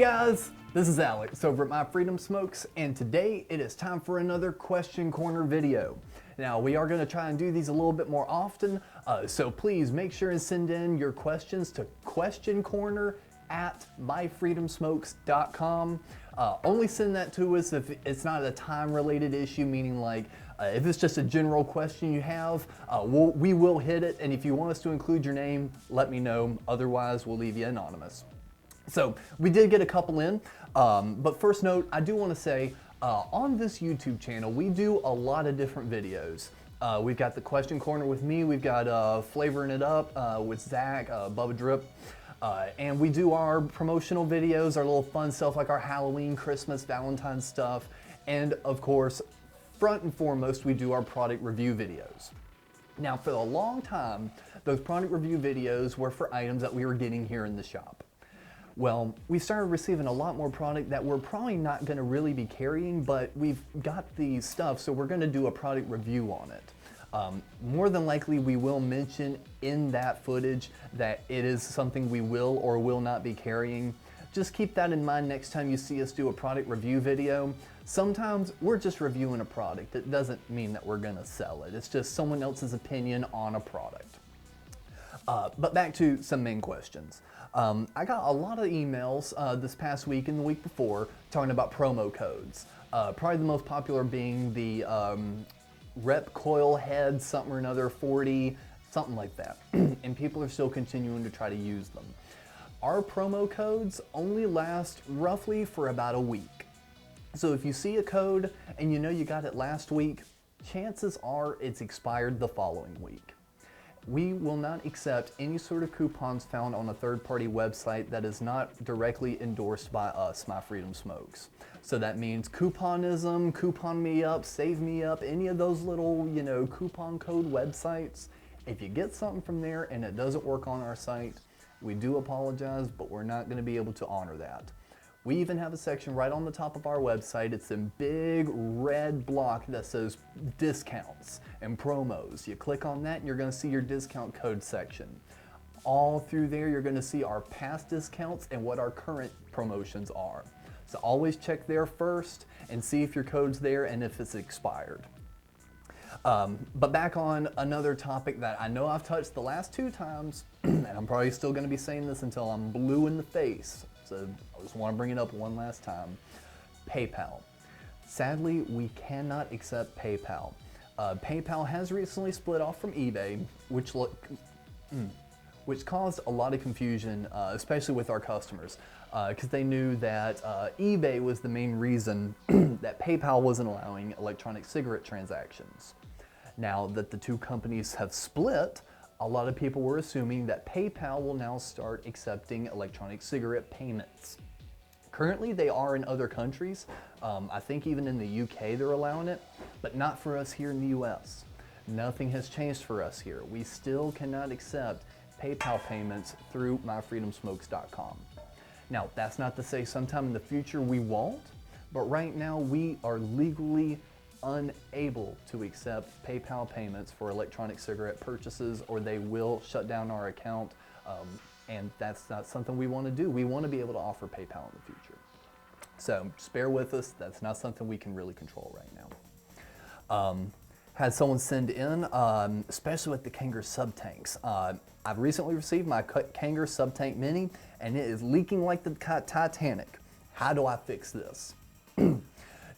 guys, this is Alex over at My Freedom Smokes, and today it is time for another Question Corner video. Now we are going to try and do these a little bit more often, so please make sure and send in your questions to questioncorner@myfreedomsmokes.com. Only send that to us if it's not a time-related issue, meaning like if it's just a general question you have, we will hit it, and if you want us to include your name, let me know. Otherwise, we'll leave you anonymous. So we did get a couple in, but first note, I do want to say on this YouTube channel, we do a lot of different videos. We've got the Question Corner with me, we've got Flavoring It Up with Zach, Bubba Drip, and we do our promotional videos, our little fun stuff like our Halloween, Christmas, Valentine's stuff, and of course, front and foremost, we do our product review videos. Now for a long time, those product review videos were for items that we were getting here in the shop. Well, we started receiving a lot more product that we're probably not going to really be carrying, but we've got the stuff, so we're going to do a product review on it. More than likely, we will mention in that footage that it is something we will or will not be carrying. Just keep that in mind next time you see us do a product review video. Sometimes we're just reviewing a product. It doesn't mean that we're going to sell it. It's just someone else's opinion on a product. But back to some main questions. I got a lot of emails this past week and the week before talking about promo codes. Probably the most popular being the rep coil head something or another 40, something like that. And people are still continuing to try to use them. Our promo codes only last roughly for about a week. So if you see a code and you know you got it last week, chances are it's expired the following week. We will not accept any sort of coupons found on a third-party website that is not directly endorsed by us, My Freedom Smokes. So that means couponism, coupon me up, save me up, any of those little, coupon code websites. If you get something from there and it doesn't work on our site, we do apologize, but we're not going to be able to honor that. We even have a section right on the top of our website. It's in big red block that says discounts and promos. You click on that and you're going to see your discount code section. All through there you're going to see our past discounts and what our current promotions are. So always check there first and see if your code's there and if it's expired. But back on another topic that I know I've touched the last 2 times, and I'm probably still going to be saying this until I'm blue in the face. So I just want to bring it up one last time. PayPal. Sadly, we cannot accept PayPal. PayPal has recently split off from eBay, which caused a lot of confusion, especially with our customers, because they knew that eBay was the main reason that PayPal wasn't allowing electronic cigarette transactions. Now that the two companies have split, a lot of people were assuming that PayPal will now start accepting electronic cigarette payments. Currently, they are in other countries. I think even in the UK they're allowing it, but not for us here in the US. Nothing has changed for us here. We still cannot accept PayPal payments through myfreedomsmokes.com. Now, that's not to say sometime in the future we won't, but right now we are legally unable to accept PayPal payments for electronic cigarette purchases, or they will shut down our account, and that's not something we want to do. We want to be able to offer PayPal in the future. So just bear with us, that's not something we can really control right now. Had someone send in, especially with the Kanger sub-tanks. I've recently received my Kanger sub-tank mini, and it is leaking like the Titanic. How do I fix this?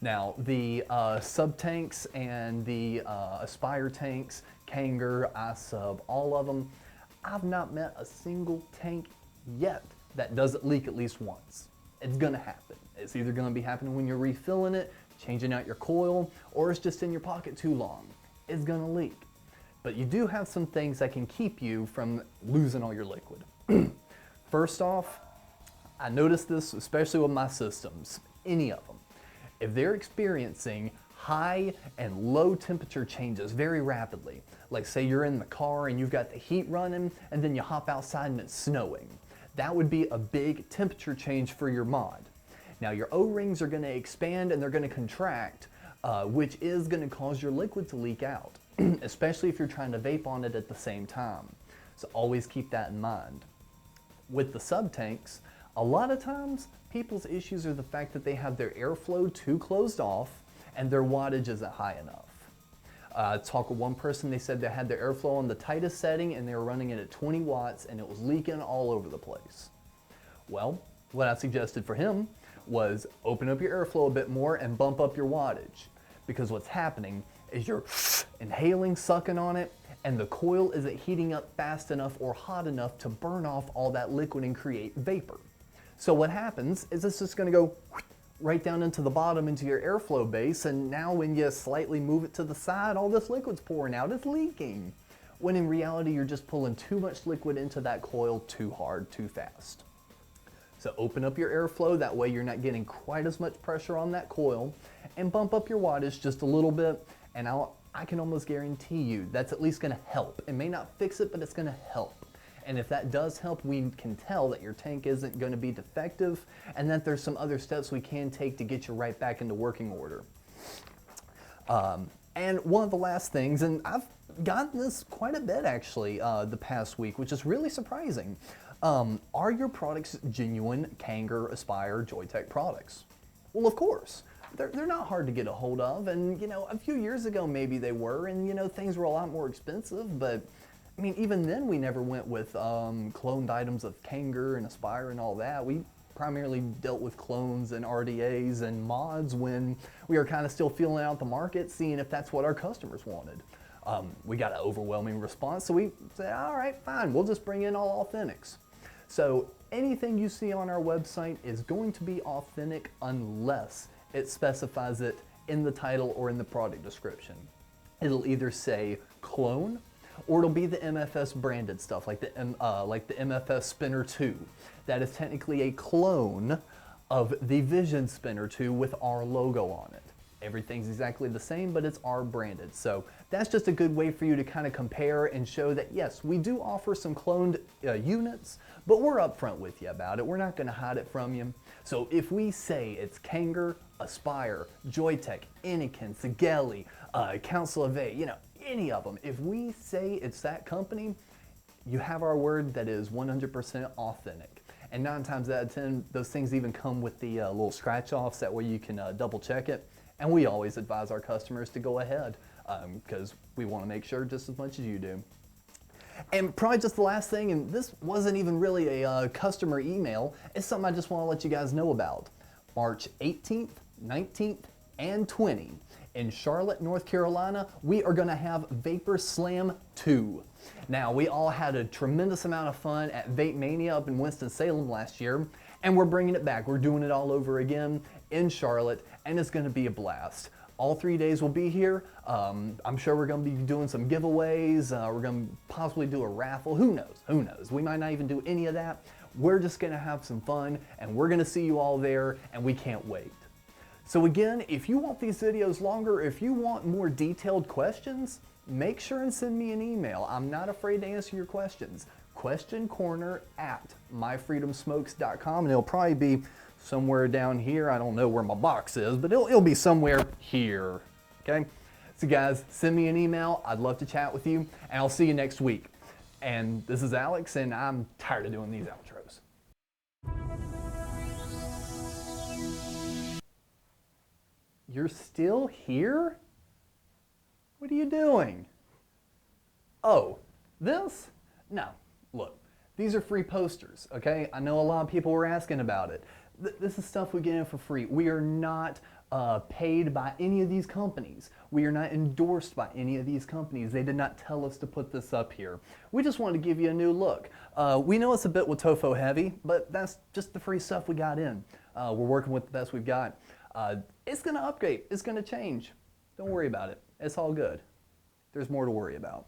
Now, the sub-tanks and the Aspire tanks, Kanger, iSub, all of them, I've not met a single tank yet that doesn't leak at least once. It's gonna happen. It's either gonna be happening when you're refilling it, changing out your coil, or it's just in your pocket too long. It's gonna leak. But you do have some things that can keep you from losing all your liquid. First off, I noticed this especially with my systems, any of them. If they're experiencing high and low temperature changes very rapidly, like say you're in the car and you've got the heat running and then you hop outside and it's snowing, that would be a big temperature change for your mod. Now your O-rings are going to expand and they're going to contract, which is going to cause your liquid to leak out, especially if you're trying to vape on it at the same time. So always keep that in mind. With the sub-tanks, A lot of times, people's issues are the fact that they have their airflow too closed off and their wattage isn't high enough. Talked with one person, they said they had their airflow on the tightest setting and they were running it at 20 watts and it was leaking all over the place. Well, what I suggested for him was open up your airflow a bit more and bump up your wattage. Because what's happening is you're inhaling, sucking on it, and the coil isn't heating up fast enough or hot enough to burn off all that liquid and create vapor. So what happens is it's just gonna go right down into the bottom into your airflow base, and now when you slightly move it to the side, all this liquid's pouring out, it's leaking. When in reality, you're just pulling too much liquid into that coil too hard, too fast. So open up your airflow, that way you're not getting quite as much pressure on that coil, and bump up your wattage just a little bit, and I can almost guarantee you that's at least gonna help. It may not fix it, but it's gonna help. And if that does help, we can tell that your tank isn't gonna be defective and that there's some other steps we can take to get you right back into working order. And one of the last things, and I've gotten this quite a bit actually the past week, which is really surprising. Are your products genuine Kanger, Aspire, Joytech products? Well, of course. They're not hard to get a hold of, and a few years ago maybe they were, and things were a lot more expensive, but I mean, even then we never went with cloned items of Kanger and Aspire and all that. We primarily dealt with clones and RDAs and mods when we were kind of still feeling out the market, seeing if that's what our customers wanted. We got an overwhelming response, so we said, all right, fine, we'll just bring in all authentics. So anything you see on our website is going to be authentic unless it specifies it in the title or in the product description. It'll either say clone, or it'll be the MFS branded stuff, like the MFS Spinner 2. That is technically a clone of the Vision Spinner 2 with our logo on it. Everything's exactly the same, but it's our branded. So that's just a good way for you to kind of compare and show that yes, we do offer some cloned units, but we're upfront with you about it. We're not gonna hide it from you. So if we say it's Kanger, Aspire, Joytech, Anakin, Sigeli, Council of 8, any of them, if we say it's that company, you have our word that is 100% authentic. And 9 times out of 10, those things even come with the little scratch offs, that way you can double check it. And we always advise our customers to go ahead because we want to make sure just as much as you do. And probably just the last thing, and this wasn't even really a customer email, it's something I just want to let you guys know about. March 18th, 19th, and 20th in Charlotte, North Carolina, we are going to have Vapor Slam 2. Now, we all had a tremendous amount of fun at Vape Mania up in Winston-Salem last year, and we're bringing it back. We're doing it all over again in Charlotte, and it's going to be a blast. All 3 days will be here. I'm sure we're going to be doing some giveaways. We're going to possibly do a raffle. Who knows? Who knows? We might not even do any of that. We're just going to have some fun, and we're going to see you all there, and we can't wait. So again, if you want these videos longer, if you want more detailed questions, make sure and send me an email. I'm not afraid to answer your questions. questioncorner@myfreedomsmokes.com, and it'll probably be somewhere down here. I don't know where my box is, but it'll be somewhere here, okay? So guys, send me an email. I'd love to chat with you, and I'll see you next week. And this is Alex, and I'm tired of doing these outros. You're still here? What are you doing? Oh, this? No, look, these are free posters, okay? I know a lot of people were asking about it. This is stuff we get in for free. We are not paid by any of these companies. We are not endorsed by any of these companies. They did not tell us to put this up here. We just wanted to give you a new look. We know it's a bit Watofo heavy, but that's just the free stuff we got in. We're working with the best we've got. It's gonna upgrade, it's gonna change. Don't worry about it, it's all good. There's more to worry about.